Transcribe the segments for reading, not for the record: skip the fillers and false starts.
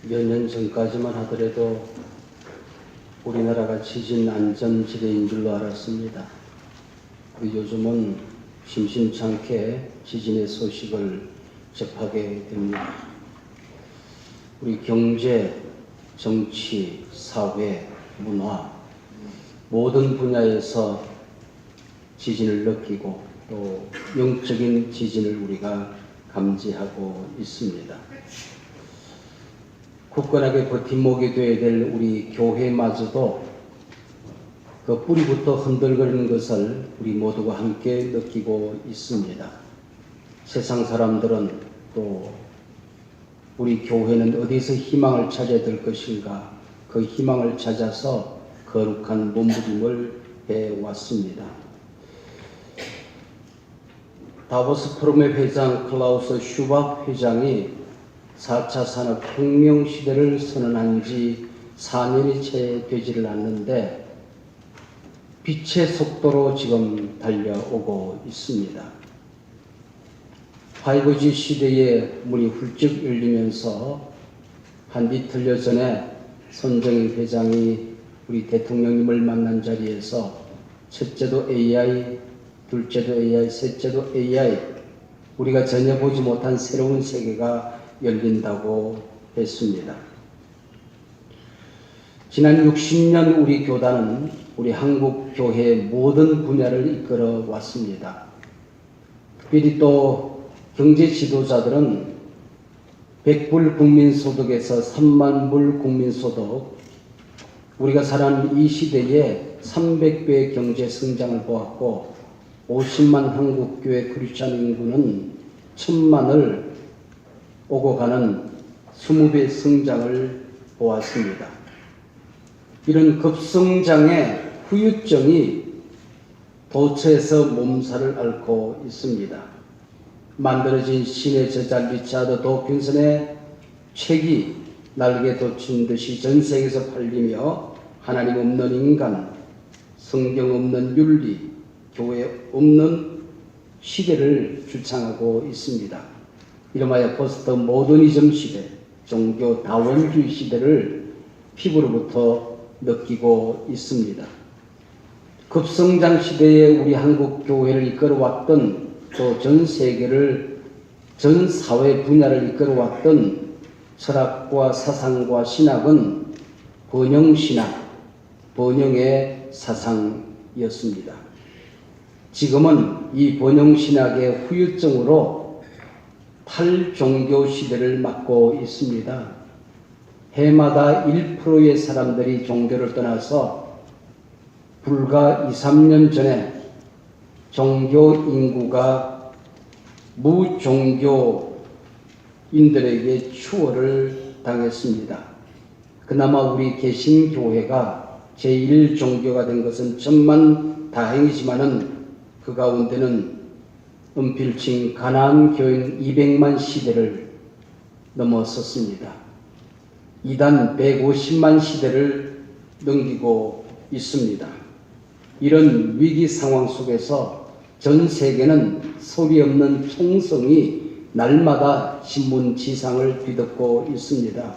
몇 년 전까지만 하더라도 우리나라가 지진 안전지대인 줄로 알았습니다. 요즘은 심심찮게 지진의 소식을 접하게 됩니다. 우리 경제, 정치, 사회, 문화 모든 분야에서 지진을 느끼고 또 영적인 지진을 우리가 감지하고 있습니다. 굳건하게 버팀목이 되어야 될 우리 교회마저도 그 뿌리부터 흔들거리는 것을 우리 모두가 함께 느끼고 있습니다. 세상 사람들은 또 우리 교회는 어디서 희망을 찾아야 될 것인가, 그 희망을 찾아서 거룩한 몸부림을 해왔습니다. 다보스 포럼의 회장 클라우스 슈밥 회장이 4차 산업혁명 시대를 선언한 지 4년이 채 되지를 않는데 빛의 속도로 지금 달려오고 있습니다. 5G 시대의 문이 훌쩍 열리면서 한 이틀여 전에 손정일 회장이 우리 대통령님을 만난 자리에서 첫째도 AI, 둘째도 AI, 셋째도 AI, 우리가 전혀 보지 못한 새로운 세계가 열린다고 했습니다. 지난 60년 우리 교단은 우리 한국 교회의 모든 분야를 이끌어 왔습니다. 특별히 또 경제 지도자들은 100불 국민소득에서 3만 불 국민소득, 우리가 살아가는 이 시대에 300배의 경제 성장을 보았고 50만 한국교회 크리스찬 인구는 1000만을 오고 가는 20배 성장을 보았습니다. 이런 급성장의 후유증이 도처에서 몸살을 앓고 있습니다. 만들어진 신의 저자 리차드 도킨슨의 책이 날개 돋친 듯이 전 세계에서 팔리며 하나님 없는 인간, 성경 없는 윤리, 교회 없는 시대를 주창하고 있습니다. 이름하여 포스트 모더니즘 시대, 종교 다원주의 시대를 피부로부터 느끼고 있습니다. 급성장 시대에 우리 한국 교회를 이끌어왔던 또 전 세계를, 전 사회 분야를 이끌어왔던 철학과 사상과 신학은 번영신학, 번영의 사상이었습니다. 지금은 이 번영신학의 후유증으로 탈종교 시대를 맞고 있습니다. 해마다 1%의 사람들이 종교를 떠나서 불과 2, 3년 전에 종교 인구가 무종교인들에게 추월을 당했습니다. 그나마 우리 개신교회가 제1종교가 된 것은 천만 다행이지만은 그 가운데는 은필칭 가나안 교인 200만 시대를 넘어섰습니다. 이단 150만 시대를 넘기고 있습니다. 이런 위기 상황 속에서 전 세계는 소리 없는 총성이 날마다 신문 지상을 뒤덮고 있습니다.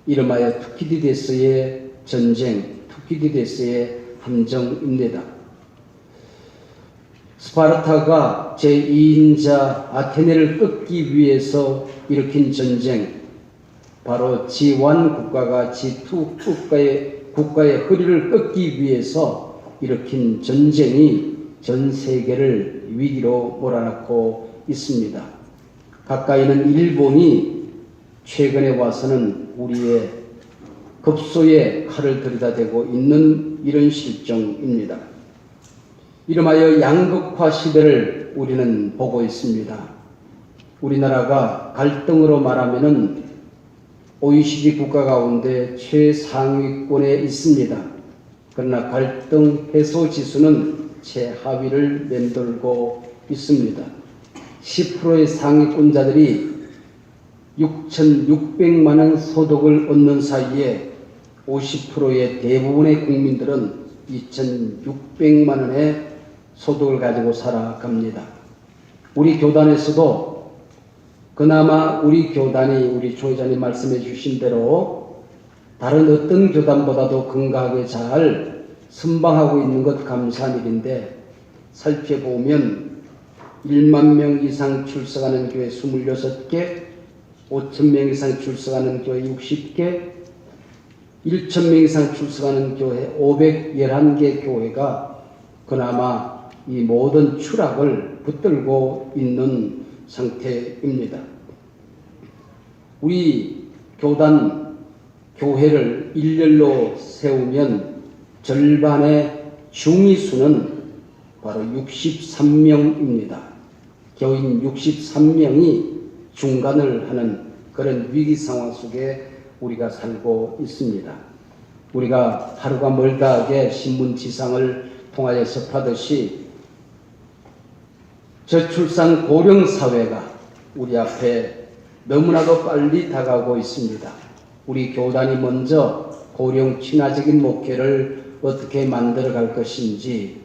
이름하여 투키디데스의 전쟁, 투키디데스의 함정입니다. 스파르타가 제2인자 아테네를 끊기 위해서 일으킨 전쟁, 바로 G1 국가가 G2 국가의 허리를 끊기 위해서 일으킨 전쟁이 전 세계를 위기로 몰아넣고 있습니다. 가까이는 일본이 최근에 와서는 우리의 급소에 칼을 들이다대고 있는 이런 실정입니다. 이름하여 양극화 시대를 우리는 보고 있습니다. 우리나라가 갈등으로 말하면은 OECD 국가 가운데 최상위권에 있습니다. 그러나 갈등 해소 지수는 최하위를 맴돌고 있습니다. 10%의 상위권자들이 6,600만 원 소득을 얻는 사이에 50%의 대부분의 국민들은 2,600만 원의 소득을 가지고 살아갑니다. 우리 교단에서도 그나마 우리 교단이 우리 총회장님 말씀해 주신 대로 다른 어떤 교단보다도 건강하게 잘 선방하고 있는 것 감사한 일인데, 살펴보면 1만 명 이상 출석하는 교회 26개, 5천 명 이상 출석하는 교회 60개, 1천 명 이상 출석하는 교회 511개 교회가 그나마 이 모든 추락을 붙들고 있는 상태입니다. 우리 교단 교회를 일렬로 세우면 절반의 중위수는 바로 63명입니다. 교인 63명이 중간을 하는 그런 위기 상황 속에 우리가 살고 있습니다. 우리가 하루가 멀다하게 신문지상을 통하여 접하듯이 저출산 고령 사회가 우리 앞에 너무나도 빨리 다가오고 있습니다. 우리 교단이 먼저 고령 친화적인 목회를 어떻게 만들어 갈 것인지,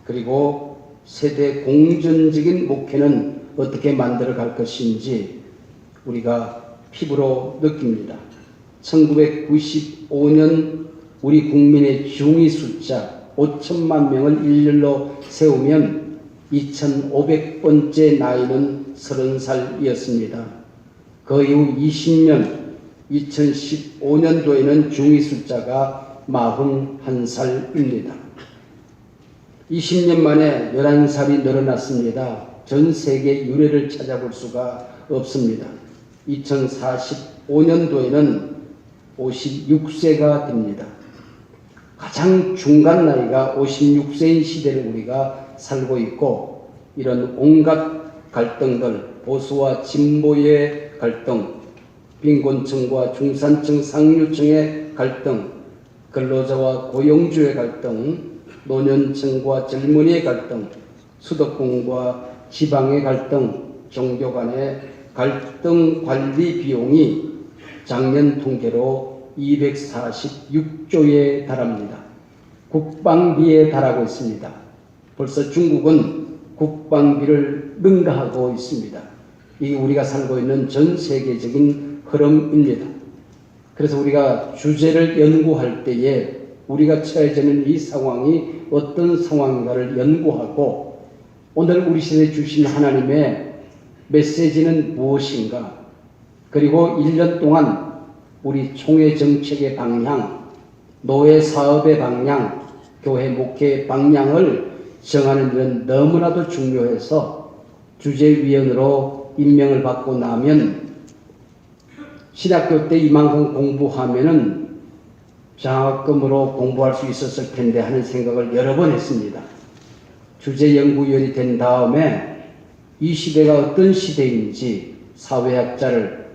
그리고 세대 공존적인 목회는 어떻게 만들어 갈 것인지 우리가 피부로 느낍니다. 1995년 우리 국민의 중위 숫자 5천만 명을 일렬로 세우면 2500번째 나이는 30살이었습니다. 그 이후 20년 2015년도에는 중위 숫자가 41살입니다. 20년 만에 11살이 늘어났습니다. 전 세계 유례를 찾아볼 수가 없습니다. 2045년도에는 56세가 됩니다. 가장 중간 나이가 56세인 시대를 우리가 살고 있고, 이런 온갖 갈등들, 보수와 진보의 갈등, 빈곤층과 중산층 상류층의 갈등, 근로자와 고용주의 갈등, 노년층과 젊은이의 갈등, 수도권과 지방의 갈등, 종교 간의 갈등 관리 비용이 작년 통계로 246조에 달합니다. 국방비에 달하고 있습니다. 벌써 중국은 국방비를 능가하고 있습니다. 이게 우리가 살고 있는 전 세계적인 흐름입니다. 그래서 우리가 주제를 연구할 때에 우리가 처해져 있는 이 상황이 어떤 상황인가를 연구하고, 오늘 우리 시대에 주신 하나님의 메시지는 무엇인가, 그리고 1년 동안 우리 총회 정책의 방향, 노예 사업의 방향, 교회 목회의 방향을 정하는 일은 너무나도 중요해서 주재위원으로 임명을 받고 나면 신학교 때 이만큼 공부하면은 장학금으로 공부할 수 있었을 텐데 하는 생각을 여러 번 했습니다. 주재연구위원이 된 다음에 이 시대가 어떤 시대인지 사회학자를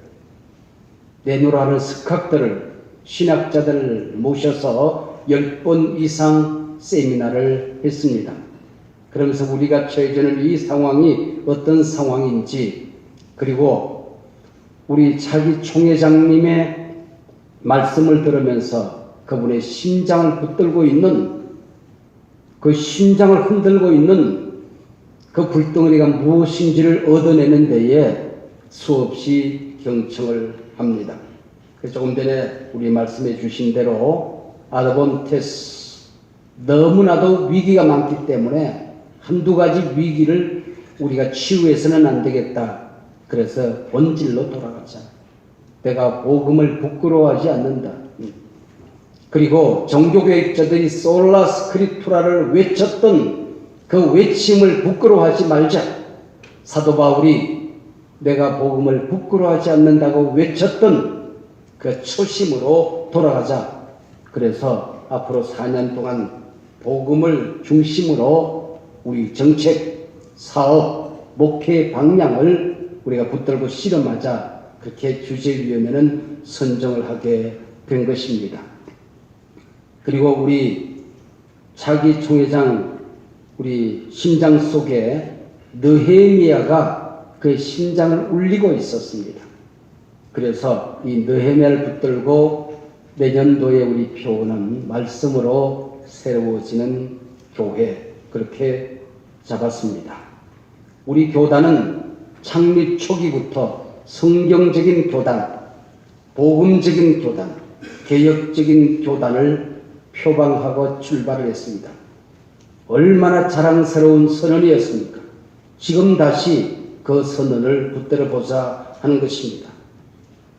내노라는 석학들을, 신학자들을 모셔서 10번 이상 세미나를 했습니다. 그러면서 우리가 처해져 있는 이 상황이 어떤 상황인지, 그리고 우리 차기 총회장님의 말씀을 들으면서 그분의 심장을 붙들고 있는, 그 심장을 흔들고 있는 그 불덩어리가 무엇인지를 얻어내는 데에 수없이 경청을 합니다. 그래서 조금 전에 우리 말씀해 주신 대로 아드본테스, 너무나도 위기가 많기 때문에 한두 가지 위기를 우리가 치유해서는 안 되겠다. 그래서 본질로 돌아가자. 내가 복음을 부끄러워하지 않는다. 그리고 종교개혁자들이 솔라 스크립투라를 외쳤던 그 외침을 부끄러워하지 말자. 사도 바울이 내가 복음을 부끄러워하지 않는다고 외쳤던 그 초심으로 돌아가자. 그래서 앞으로 4년 동안 복음을 중심으로 우리 정책, 사업, 목회 방향을 우리가 붙들고 실험하자. 그렇게 주재위원회는 선정을 하게 된 것입니다. 그리고 우리 차기 총회장, 우리 심장 속에 느헤미야가 그 심장을 울리고 있었습니다. 그래서 이 느헤미야를 붙들고 내년도에 우리 표는 말씀으로 새로워지는 교회, 그렇게 잡았습니다. 우리 교단은 창립 초기부터 성경적인 교단, 복음적인 교단, 개혁적인 교단을 표방하고 출발을 했습니다. 얼마나 자랑스러운 선언이었습니까? 지금 다시 그 선언을 붙들어 보자 하는 것입니다.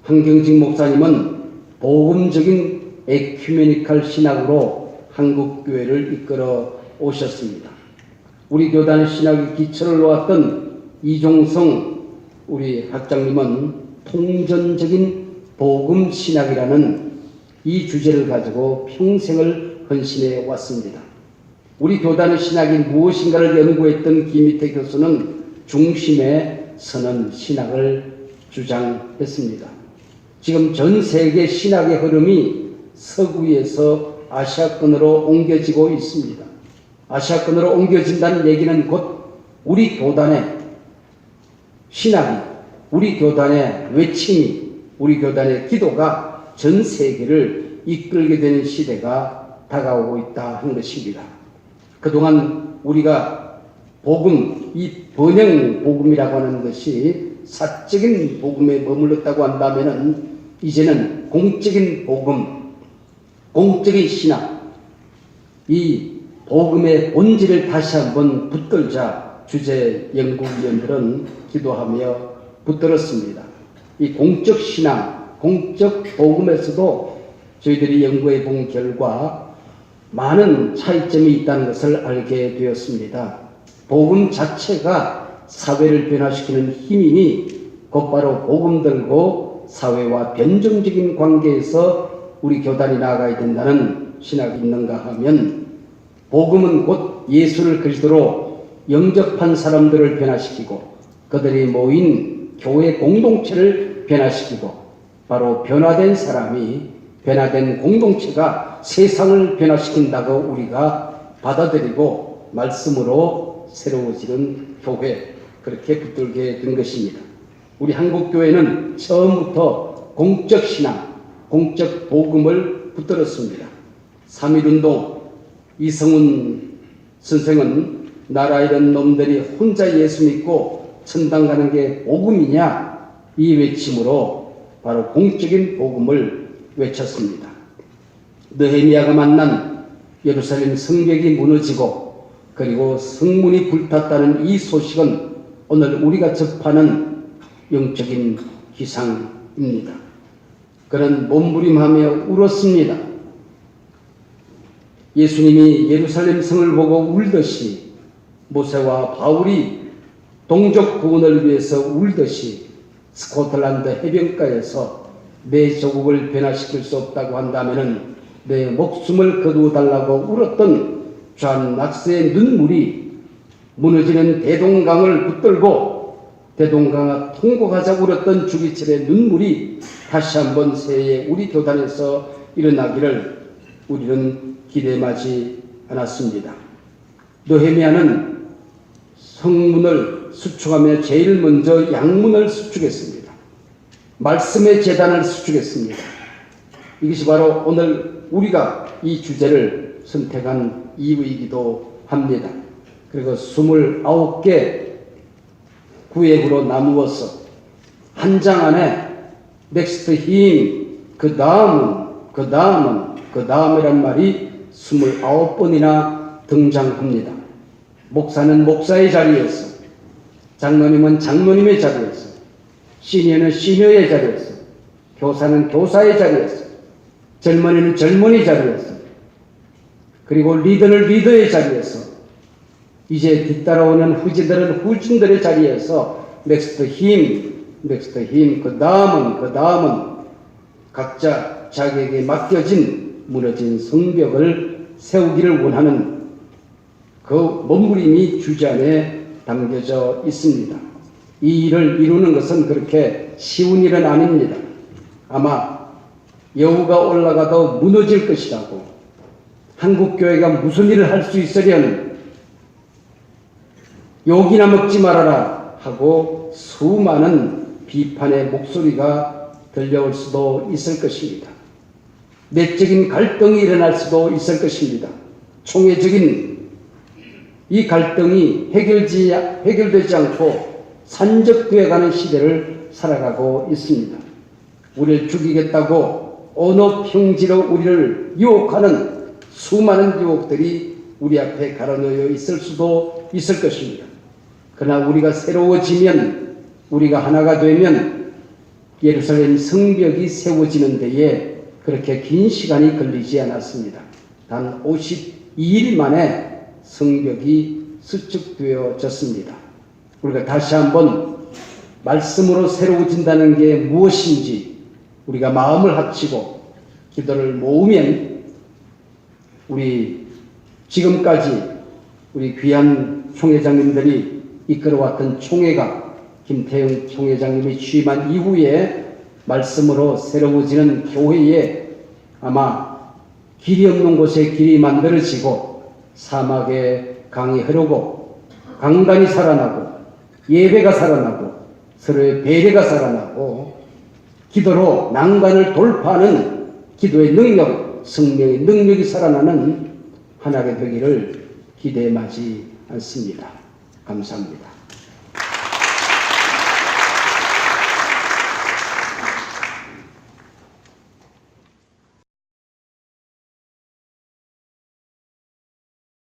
한경직 목사님은 복음적인 에큐메니컬 신학으로 한국교회를 이끌어 오셨습니다. 우리 교단의 신학의 기초를 놓았던 이종성 우리 학장님은 통전적인 복음 신학이라는 이 주제를 가지고 평생을 헌신해 왔습니다. 우리 교단의 신학이 무엇인가를 연구했던 김희태 교수는 중심에 서는 신학을 주장했습니다. 지금 전 세계 신학의 흐름이 서구에서 아시아권으로 옮겨지고 있습니다. 아시아권으로 옮겨진다는 얘기는 곧 우리 교단의 신학이, 우리 교단의 외침이, 우리 교단의 기도가 전 세계를 이끌게 되는 시대가 다가오고 있다 하는 것입니다. 그동안 우리가 복음, 이 번영 복음이라고 하는 것이 사적인 복음에 머물렀다고 한다면은 이제는 공적인 복음, 공적인 신학, 이 복음의 본질을 다시 한번 붙들자 주제 연구위원들은 기도하며 붙들었습니다. 이 공적 신앙, 공적 복음에서도 저희들이 연구해 본 결과 많은 차이점이 있다는 것을 알게 되었습니다. 복음 자체가 사회를 변화시키는 힘이니 곧바로 복음 들고 사회와 변정적인 관계에서 우리 교단이 나아가야 된다는 신학이 있는가 하면 복음은 곧 예수를 그리스도로 영접한 사람들을 변화시키고 그들이 모인 교회 공동체를 변화시키고 바로 변화된 사람이 변화된 공동체가 세상을 변화시킨다고 우리가 받아들이고 말씀으로 새로워지는 교회, 그렇게 붙들게 된 것입니다. 우리 한국교회는 처음부터 공적 신앙, 공적 복음을 붙들었습니다. 3.1운동 이성훈 선생은 나라 이런 놈들이 혼자 예수 믿고 천당 가는 게 복음이냐, 이 외침으로 바로 공적인 복음을 외쳤습니다. 느헤미야가 만난 예루살렘 성벽이 무너지고 그리고 성문이 불탔다는 이 소식은 오늘 우리가 접하는 영적인 기상입니다. 그는 몸부림하며 울었습니다. 예수님이 예루살렘 성을 보고 울듯이 모세와 바울이 동족 구원을 위해서 울듯이 스코틀랜드 해변가에서 내 조국을 변화시킬 수 없다고 한다면 내 목숨을 거두어 달라고 울었던 존 낙스의 눈물이 무너지는 대동강을 붙들고 대동강을 통곡하자 울었던 주기철의 눈물이 다시 한번 새해 우리 교단에서 일어나기를 우리는 기대하지 않았습니다. 느헤미야는 성문을 수축하며 제일 먼저 양문을 수축했습니다. 말씀의 제단을 수축했습니다. 이것이 바로 오늘 우리가 이 주제를 선택한 이유이기도 합니다. 그리고 29개 구획으로 나누어서 한 장 안에 넥스트 힘, 그 다음이란 말이 29번이나 등장합니다. 목사는 목사의 자리에서, 장로님은 장로님의 자리에서, 시니어는 시니어의 자리에서, 교사는 교사의 자리에서, 젊은이는 젊은이 자리에서, 그리고 리더는 리더의 자리에서, 이제 뒤따라오는 후진들은 후진들의 자리에서 넥스트 힘, 그 다음은 각자 자기에게 맡겨진 무너진 성벽을 세우기를 원하는 그 몸부림이 주제 안에 담겨져 있습니다. 이 일을 이루는 것은 그렇게 쉬운 일은 아닙니다. 아마 여우가 올라가도 무너질 것이라고, 한국교회가 무슨 일을 할 수 있으려는, 욕이나 먹지 말아라 하고 수많은 비판의 목소리가 들려올 수도 있을 것입니다. 내적인 갈등이 일어날 수도 있을 것입니다. 총회적인 이 갈등이 해결되지 않고 산적되어 가는 시대를 살아가고 있습니다. 우리를 죽이겠다고 언어 평지로 우리를 유혹하는 수많은 유혹들이 우리 앞에 가로놓여 있을 수도 있을 것입니다. 그러나 우리가 새로워지면, 우리가 하나가 되면 예루살렘 성벽이 세워지는 데에 그렇게 긴 시간이 걸리지 않았습니다. 단 52일 만에 성벽이 수축되어졌습니다. 우리가 다시 한번 말씀으로 새로워진다는 게 무엇인지 우리가 마음을 합치고 기도를 모으면 우리 지금까지 우리 귀한 총회장님들이 이끌어왔던 총회가 김태형 총회장님이 취임한 이후에 말씀으로 새로워지는 교회에 아마 길이 없는 곳에 길이 만들어지고 사막에 강이 흐르고 강단이 살아나고 예배가 살아나고 서로의 배려가 살아나고 기도로 난관을 돌파하는 기도의 능력, 성령의 능력이 살아나는 하나가 되기를 기대하지 않습니다. 감사합니다.